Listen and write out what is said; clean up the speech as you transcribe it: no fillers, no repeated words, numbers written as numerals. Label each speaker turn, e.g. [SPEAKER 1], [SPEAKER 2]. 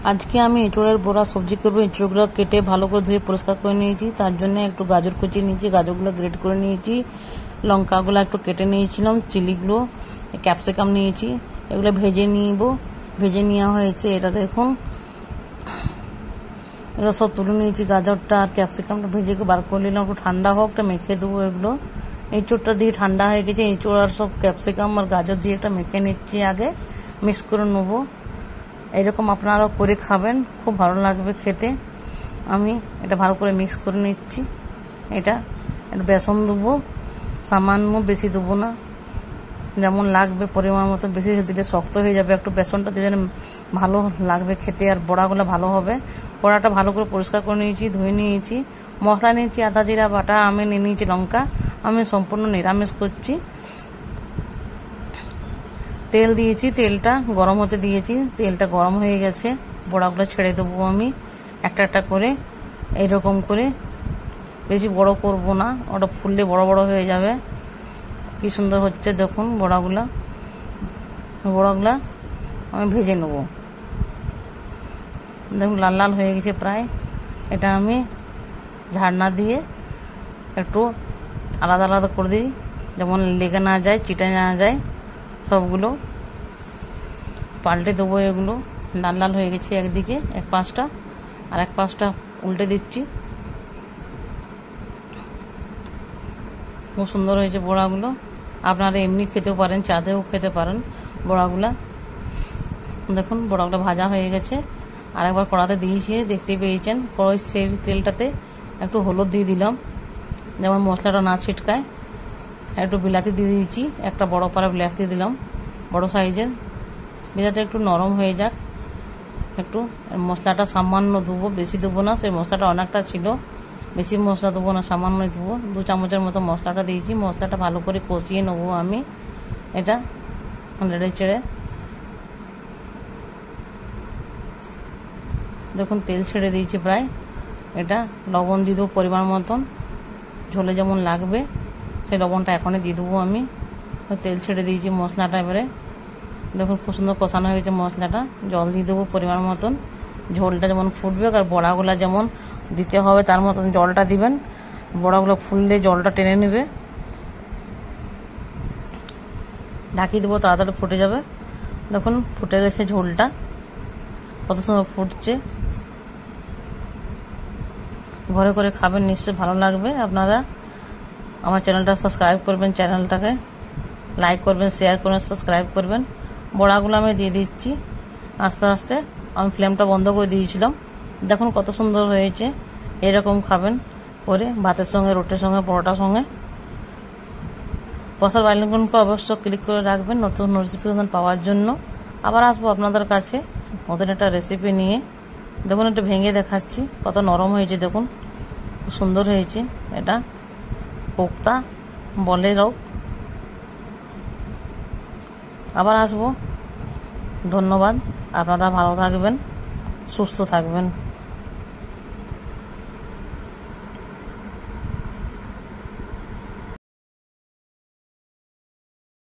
[SPEAKER 1] আজকে আমি এঁচোড়ের বড়া সবজি করবো। এঁচোড়গুলো কেটে ভালো করে ধুয়ে পরিষ্কার করে নিয়েছি। তার জন্য একটু গাজর কুচিয়ে নিয়েছি, গাজরগুলো গ্রেট করে নিয়েছি। লঙ্কাগুলো একটু কেটে নিয়েছিলাম, চিলিগুলো, ক্যাপসিকাম নিয়েছি, এগুলো ভেজে নিব। ভেজে নেওয়া হয়েছে। এটা দেখুন, এগুলো সব তুলে নিয়েছি। গাজরটা আর ক্যাপসিকামটা ভেজে বার করে নিলাম, একটু ঠান্ডা হোক, একটা মেখে দেবো। এগুলো এঁচোড়টা দিয়ে ঠান্ডা হয়ে গেছে। এঁচোড় আর সব ক্যাপসিকাম আর গাজর দিয়ে একটা মেখে নিচ্ছি, আগে মিক্স করে নেবো। এরকম আপনারাও করে খাবেন, খুব ভালো লাগবে খেতে। আমি এটা ভালো করে মিক্স করে নিচ্ছি। এটা বেসন দেবো সামান্য, বেশি দেবো না, যেমন লাগবে পরিমাণ মতো। বেশি দিলে শক্ত হয়ে যাবে, একটু বেসনটা দিলে ভালো লাগবে খেতে, আর বড়াগুলো ভালো হবে। বড়াটা ভালো করে পরিষ্কার করে নিয়েছি, ধুয়ে নিয়েছি। মশলা নিয়েছি আদা জিরা বাটা, আমি নিয়ে নিয়েছি লঙ্কা। আমি সম্পূর্ণ নিরামিষ করছি। তেল দিয়েছি, তেলটা গরম হতে দিয়েছি। তেলটা গরম হয়ে গেছে, বড়াগুলো ছেড়ে দেবো আমি একটা একটা করে। এইরকম করে, বেশি বড় করব না, ওটা ফুললে বড় বড় হয়ে যাবে। কি সুন্দর হচ্ছে দেখুন বড়াগুলা। বড়াগুলা আমি ভেজে নেব। দেখুন লাল লাল হয়ে গেছে প্রায়। এটা আমি ঝাড়না দিয়ে একটু আলাদা আলাদা করে দিই, যেমন লেগে না যায়, চিটে না যায়। সবগুলো পাল্টে দেবো। এগুলো লাল লাল হয়ে গেছে একদিকে, এক পাশটা, আর এক পাশটা উল্টে দিচ্ছি। খুব সুন্দর হয়েছে বড়াগুলো। আপনারা এমনি খেতেও পারেন, চাঁদেও খেতে পারেন বড়াগুলা। দেখুন বড়াগুলো ভাজা হয়ে গেছে। আর একবার কড়াতে দিয়েছি, দেখতে পেয়েছেন। কড়াই সেই তেলটাতে একটু হলুদ দিয়ে দিলাম, যেমন মশলাটা না ছিটকায়। একটু বিলাতি দিয়ে দিয়েছি, একটা বড় পাড়া বিলাতি দিলাম, বড় সাইজের। বিলাতিটা একটু নরম হয়ে যাক। একটু মশলাটা সামান্য দেবো, বেশি দেবো না। সেই মশলাটা অনেকটা ছিল, বেশি মশলা দেবো না, সামান্যই দেবো। 2 চামচের মতো মশলাটা দিয়েছি। মশলাটা ভালো করে কষিয়ে নেবো আমি। এটা নেড়ে চেড়ে দেখুন তেল ছেড়ে দিয়েছি প্রায়। এটা লবণ দিয়ে দেবো পরিমাণ মতন, ঝোলে যেমন লাগবে সেই লবণটা এখনই দিয়ে দেবো আমি। তেল ছেড়ে দিয়েছি মশলাটা। এবারে দেখুন খুব সুন্দর কষানো হয়েছে মশলাটা। জল দিয়ে দেবো পরিমাণ মতন, ঝোলটা যেমন ফুটবে। আর বড়াগুলো যেমন দিতে হবে তার মতন জলটা দিবেন। বড়াগুলো ফুললে জলটা টেনে নেবে। ঢাকিয়ে দেবো, তাড়াতাড়ি ফুটে যাবে। দেখুন ফুটে গেছে ঝোলটা, কত সময় ফুটছে। ঘরে করে খাবেন, নিশ্চয়ই ভালো লাগবে। আপনারা আমার চ্যানেলটা সাবস্ক্রাইব করবেন, চ্যানেলটাকে লাইক করবেন, শেয়ার করবেন, সাবস্ক্রাইব করবেন। বড়াগুলো আমি দিয়ে দিচ্ছি আস্তে আস্তে। আমি ফ্লেমটা বন্ধ করে দিয়েছিলাম। দেখুন কত সুন্দর হয়েছে। এরকম খাবেন করে ভাতের সঙ্গে, রুটির সঙ্গে, পরোটার সঙ্গে। পাশের বেল আইকনকে অবশ্য ক্লিক করে রাখবেন নতুন নোটিফিকেশন পাওয়ার জন্য। আবার আসবো আপনাদের কাছে নতুন একটা রেসিপি নিয়ে। দেখুন একটু ভেঙে দেখাচ্ছি, কত নরম হয়েছে দেখুন, খুব সুন্দর হয়েছে। এটা কোপ্তা বলে লোক। আবার আসবো। ধন্যবাদ। আপনারা ভালো থাকবেন, সুস্থ থাকবেন।